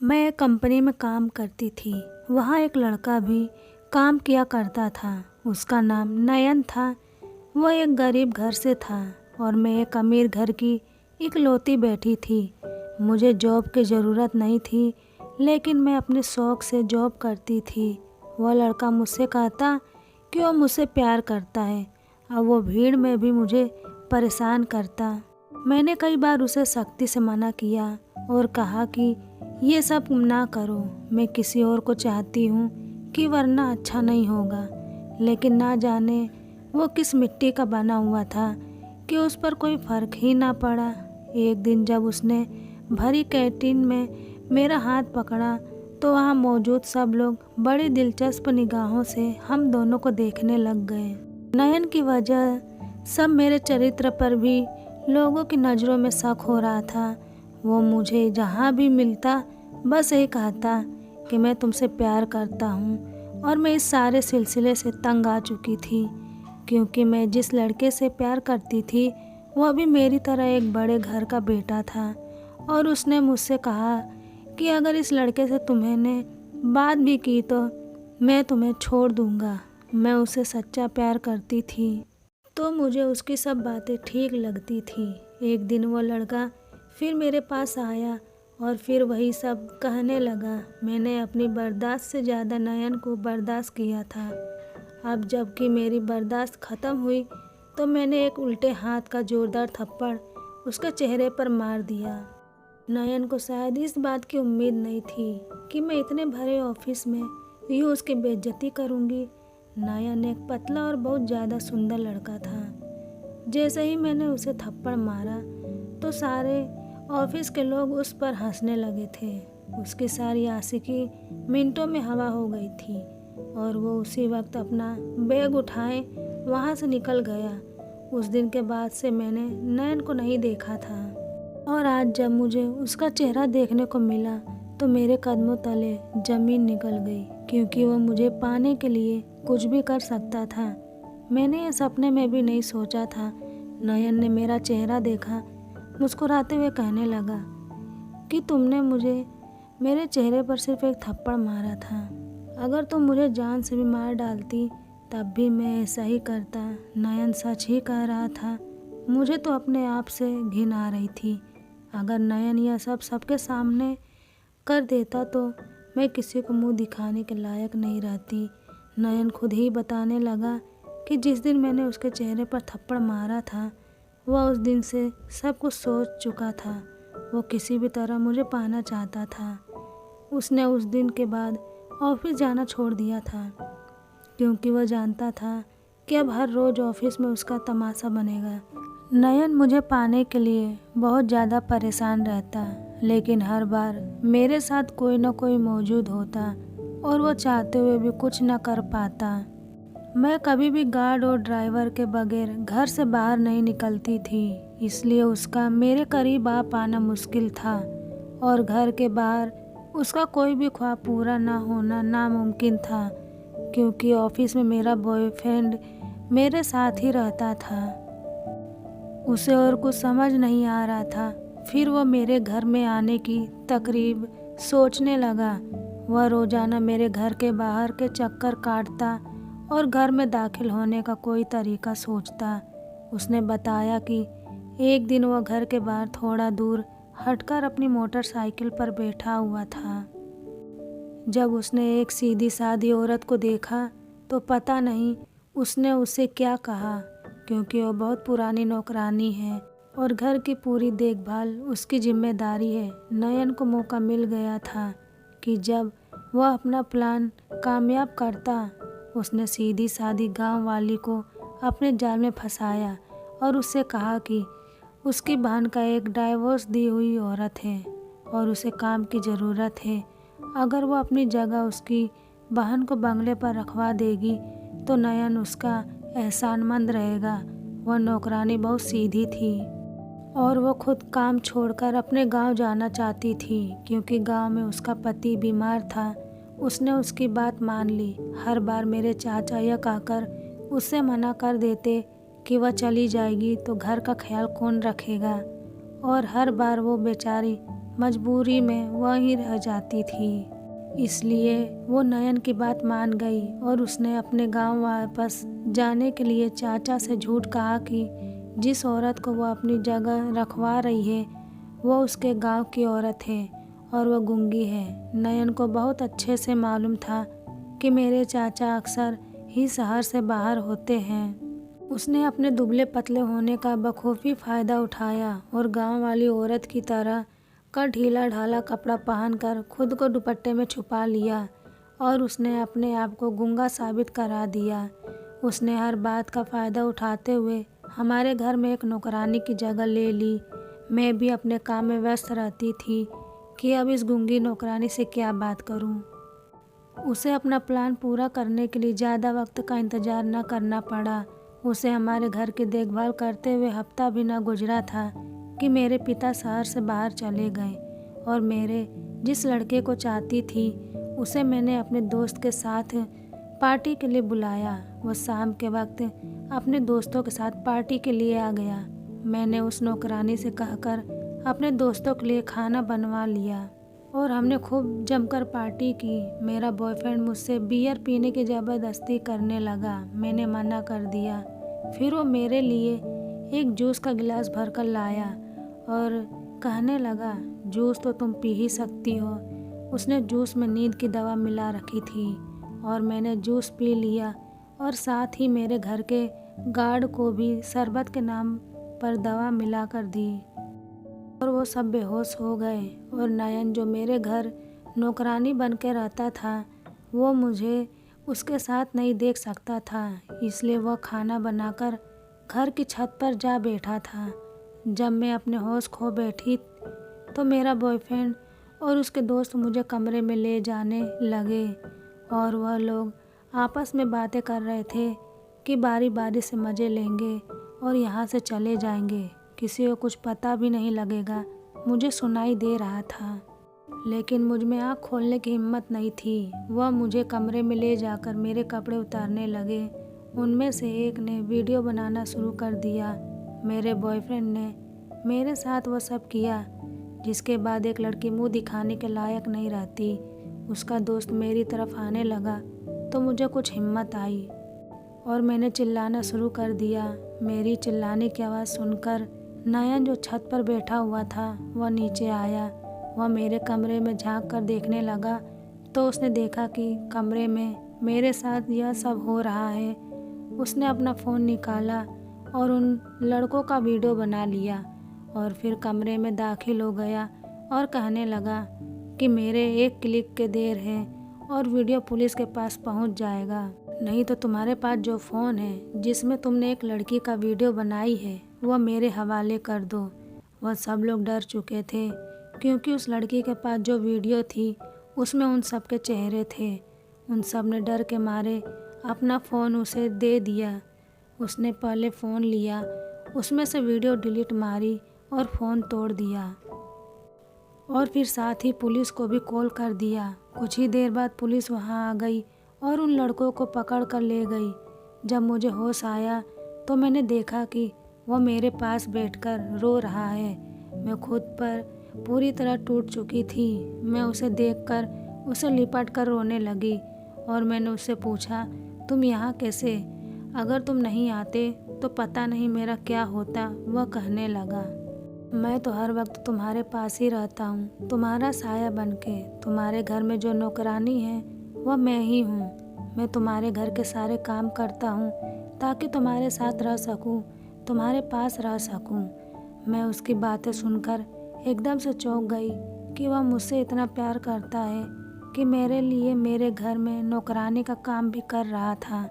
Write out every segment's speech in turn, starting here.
मैं एक कंपनी में काम करती थी। वहाँ एक लड़का भी काम किया करता था। उसका नाम नयन था। वह एक गरीब घर से था और मैं एक अमीर घर की इकलौती बेटी थी। मुझे जॉब की ज़रूरत नहीं थी, लेकिन मैं अपने शौक़ से जॉब करती थी। वह लड़का मुझसे कहता कि वह मुझसे प्यार करता है और वो भीड़ में भी मुझे परेशान करता। मैंने कई बार उसे सख्ती से मना किया और कहा कि ये सब ना करो, मैं किसी और को चाहती हूँ कि वरना अच्छा नहीं होगा। लेकिन ना जाने वो किस मिट्टी का बना हुआ था कि उस पर कोई फ़र्क ही ना पड़ा। एक दिन जब उसने भरी कैंटीन में मेरा हाथ पकड़ा तो वहाँ मौजूद सब लोग बड़ी दिलचस्प निगाहों से हम दोनों को देखने लग गए। नयन की वजह सब मेरे चरित्र पर भी लोगों की नज़रों में शक हो रहा था। वो मुझे जहाँ भी मिलता बस यही कहता कि मैं तुमसे प्यार करता हूँ, और मैं इस सारे सिलसिले से तंग आ चुकी थी, क्योंकि मैं जिस लड़के से प्यार करती थी वह भी मेरी तरह एक बड़े घर का बेटा था। और उसने मुझसे कहा कि अगर इस लड़के से तुम्हें बात भी की तो मैं तुम्हें छोड़ दूँगा। मैं उसे सच्चा प्यार करती थी तो मुझे उसकी सब बातें ठीक लगती थी। एक दिन वो लड़का फिर मेरे पास आया और फिर वही सब कहने लगा। मैंने अपनी बर्दाश्त से ज़्यादा नयन को बर्दाश्त किया था। अब जबकि मेरी बर्दाश्त ख़त्म हुई तो मैंने एक उल्टे हाथ का ज़ोरदार थप्पड़ उसके चेहरे पर मार दिया। नयन को शायद इस बात की उम्मीद नहीं थी कि मैं इतने भरे ऑफिस में यूँ उसकी बेइज्जती करूँगी। नयन एक पतला और बहुत ज़्यादा सुंदर लड़का था। जैसे ही मैंने उसे थप्पड़ मारा तो सारे ऑफिस के लोग उस पर हंसने लगे थे। उसकी सारी आशिकी मिनटों में हवा हो गई थी और वो उसी वक्त अपना बैग उठाए वहाँ से निकल गया। उस दिन के बाद से मैंने नयन को नहीं देखा था, और आज जब मुझे उसका चेहरा देखने को मिला तो मेरे कदमों तले ज़मीन निकल गई, क्योंकि वो मुझे पाने के लिए कुछ भी कर सकता था। मैंने ये सपने में भी नहीं सोचा था। नयन ने मेरा चेहरा देखा, मुस्कुराते हुए कहने लगा कि तुमने मुझे मेरे चेहरे पर सिर्फ एक थप्पड़ मारा था। अगर तुम मुझे जान से भी मार डालती तब भी मैं ऐसा ही करता। नयन सच ही कह रहा था। मुझे तो अपने आप से घिन आ रही थी। अगर नयन यह सब सबके सामने कर देता तो मैं किसी को मुंह दिखाने के लायक नहीं रहती। नयन खुद ही बताने लगा कि जिस दिन मैंने उसके चेहरे पर थप्पड़ मारा था वह उस दिन से सब कुछ सोच चुका था। वो किसी भी तरह मुझे पाना चाहता था। उसने उस दिन के बाद ऑफिस जाना छोड़ दिया था, क्योंकि वह जानता था कि अब हर रोज़ ऑफिस में उसका तमाशा बनेगा। नयन मुझे पाने के लिए बहुत ज़्यादा परेशान रहता, लेकिन हर बार मेरे साथ कोई ना कोई मौजूद होता और वो चाहते हुए भी कुछ न कर पाता। मैं कभी भी गार्ड और ड्राइवर के बगैर घर से बाहर नहीं निकलती थी, इसलिए उसका मेरे करीब आ पाना मुश्किल था, और घर के बाहर उसका कोई भी ख्वाब पूरा ना होना नामुमकिन था, क्योंकि ऑफिस में मेरा बॉयफ्रेंड मेरे साथ ही रहता था। उसे और कुछ समझ नहीं आ रहा था। फिर वो मेरे घर में आने की तकरीब सोचने लगा। वह रोज़ाना मेरे घर के बाहर के चक्कर काटता और घर में दाखिल होने का कोई तरीका सोचता। उसने बताया कि एक दिन वह घर के बाहर थोड़ा दूर हटकर अपनी मोटरसाइकिल पर बैठा हुआ था। जब उसने एक सीधी सादी औरत को देखा तो पता नहीं उसने उसे क्या कहा, क्योंकि वो बहुत पुरानी नौकरानी है और घर की पूरी देखभाल उसकी जिम्मेदारी है। नयन को मौका मिल गया था कि जब वह अपना प्लान कामयाब करता। उसने सीधी सादी गांव वाली को अपने जाल में फंसाया और उससे कहा कि उसकी बहन का एक डाइवोर्स दी हुई औरत है और उसे काम की ज़रूरत है। अगर वो अपनी जगह उसकी बहन को बंगले पर रखवा देगी तो नयन उसका एहसानमंद रहेगा। वह नौकरानी बहुत सीधी थी और वो खुद काम छोड़कर अपने गांव जाना चाहती थी, क्योंकि गांव में उसका पति बीमार था। उसने उसकी बात मान ली। हर बार मेरे चाचा यह कहकर उससे मना कर देते कि वह चली जाएगी तो घर का ख्याल कौन रखेगा, और हर बार वो बेचारी मजबूरी में वहीं रह जाती थी। इसलिए वो नयन की बात मान गई और उसने अपने गांव वापस जाने के लिए चाचा से झूठ कहा कि जिस औरत को वो अपनी जगह रखवा रही है वो उसके गांव की औरत है और वो गूंगी है। नयन को बहुत अच्छे से मालूम था कि मेरे चाचा अक्सर ही शहर से बाहर होते हैं। उसने अपने दुबले पतले होने का बखूबी फ़ायदा उठाया और गांव वाली औरत की तरह का ढीला ढाला कपड़ा पहनकर खुद को दुपट्टे में छुपा लिया और उसने अपने आप को गूंगा साबित करा दिया। उसने हर बात का फ़ायदा उठाते हुए हमारे घर में एक नौकरानी की जगह ले ली। मैं भी अपने काम में व्यस्त रहती थी कि अब इस गूंगी नौकरानी से क्या बात करूं। उसे अपना प्लान पूरा करने के लिए ज़्यादा वक्त का इंतज़ार न करना पड़ा। उसे हमारे घर की देखभाल करते हुए हफ्ता भी न गुजरा था कि मेरे पिता शहर से बाहर चले गए और मेरे जिस लड़के को चाहती थी उसे मैंने अपने दोस्त के साथ पार्टी के लिए बुलाया। वो शाम के वक्त अपने दोस्तों के साथ पार्टी के लिए आ गया। मैंने उस नौकरानी से कहकर अपने दोस्तों के लिए खाना बनवा लिया और हमने खूब जमकर पार्टी की। मेरा बॉयफ्रेंड मुझसे बियर पीने की ज़बरदस्ती करने लगा। मैंने मना कर दिया। फिर वो मेरे लिए एक जूस का गिलास भरकर लाया और कहने लगा, जूस तो तुम पी ही सकती हो। उसने जूस में नींद की दवा मिला रखी थी और मैंने जूस पी लिया और साथ ही मेरे घर के गार्ड को भी शरबत के नाम पर दवा मिला कर दी और वो सब बेहोश हो गए। और नयन जो मेरे घर नौकरानी बन के रहता था वो मुझे उसके साथ नहीं देख सकता था, इसलिए वह खाना बनाकर घर की छत पर जा बैठा था। जब मैं अपने होश खो बैठी तो मेरा बॉयफ्रेंड और उसके दोस्त मुझे कमरे में ले जाने लगे और वह लोग आपस में बातें कर रहे थे कि बारी बारी से मज़े लेंगे और यहाँ से चले जाएंगे, किसी को कुछ पता भी नहीं लगेगा। मुझे सुनाई दे रहा था लेकिन मुझ में आँख खोलने की हिम्मत नहीं थी। वह मुझे कमरे में ले जाकर मेरे कपड़े उतारने लगे। उनमें से एक ने वीडियो बनाना शुरू कर दिया। मेरे बॉयफ्रेंड ने मेरे साथ वह सब किया जिसके बाद एक लड़की मुंह दिखाने के लायक नहीं रहती। उसका दोस्त मेरी तरफ आने लगा तो मुझे कुछ हिम्मत आई और मैंने चिल्लाना शुरू कर दिया। मेरी चिल्लाने की आवाज़ सुनकर नयन जो छत पर बैठा हुआ था वह नीचे आया। वह मेरे कमरे में झांक कर देखने लगा तो उसने देखा कि कमरे में मेरे साथ यह सब हो रहा है। उसने अपना फ़ोन निकाला और उन लड़कों का वीडियो बना लिया और फिर कमरे में दाखिल हो गया और कहने लगा कि मेरे एक क्लिक के देर है और वीडियो पुलिस के पास पहुंच जाएगा, नहीं तो तुम्हारे पास जो फ़ोन है जिसमें तुमने एक लड़की का वीडियो बनाई है वह मेरे हवाले कर दो। वह सब लोग डर चुके थे क्योंकि उस लड़की के पास जो वीडियो थी उसमें उन सब के चेहरे थे। उन सब ने डर के मारे अपना फ़ोन उसे दे दिया। उसने पहले फ़ोन लिया, उसमें से वीडियो डिलीट मारी और फ़ोन तोड़ दिया और फिर साथ ही पुलिस को भी कॉल कर दिया। कुछ ही देर बाद पुलिस वहां आ गई और उन लड़कों को पकड़ कर ले गई। जब मुझे होश आया तो मैंने देखा कि वह मेरे पास बैठकर रो रहा है। मैं खुद पर पूरी तरह टूट चुकी थी। मैं उसे देखकर उसे लिपट कर रोने लगी और मैंने उससे पूछा, तुम यहाँ कैसे? अगर तुम नहीं आते तो पता नहीं मेरा क्या होता। वह कहने लगा, मैं तो हर वक्त तुम्हारे पास ही रहता हूँ, तुम्हारा साया बनके। तुम्हारे घर में जो नौकरानी है वह मैं ही हूँ। मैं तुम्हारे घर के सारे काम करता हूँ ताकि तुम्हारे साथ रह सकूँ, तुम्हारे पास रह सकूँ। मैं उसकी बातें सुनकर एकदम से चौंक गई कि वह मुझसे इतना प्यार करता है कि मेरे लिए मेरे घर में नौकरानी का काम भी कर रहा था।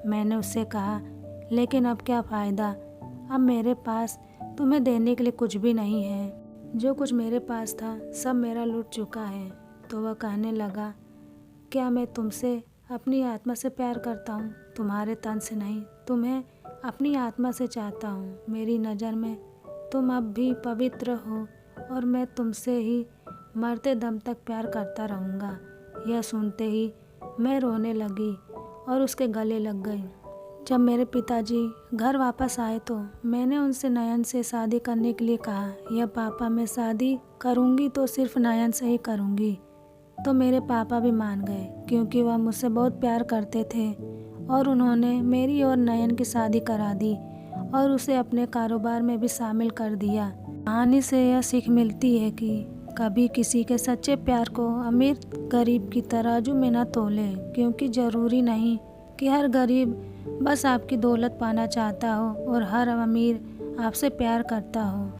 मैंने उससे कहा, लेकिन अब क्या फ़ायदा, अब मेरे पास तुम्हें देने के लिए कुछ भी नहीं है। जो कुछ मेरे पास था सब मेरा लूट चुका है। तो वह कहने लगा, क्या मैं तुमसे अपनी आत्मा से प्यार करता हूँ, तुम्हारे तन से नहीं। तुम्हें अपनी आत्मा से चाहता हूँ। मेरी नज़र में तुम अब भी पवित्र हो और मैं तुमसे ही मरते दम तक प्यार करता रहूँगा। यह सुनते ही मैं रोने लगी और उसके गले लग गई। जब मेरे पिताजी घर वापस आए तो मैंने उनसे नयन से शादी करने के लिए कहा। यह पापा, मैं शादी करूँगी तो सिर्फ नयन से ही करूँगी। तो मेरे पापा भी मान गए क्योंकि वह मुझसे बहुत प्यार करते थे और उन्होंने मेरी और नयन की शादी करा दी और उसे अपने कारोबार में भी शामिल कर दिया। कहानी से यह सीख मिलती है कि कभी किसी के सच्चे प्यार को अमीर गरीब की तराजू में न तोले, क्योंकि ज़रूरी नहीं कि हर गरीब बस आपकी दौलत पाना चाहता हो और हर अमीर आपसे प्यार करता हो।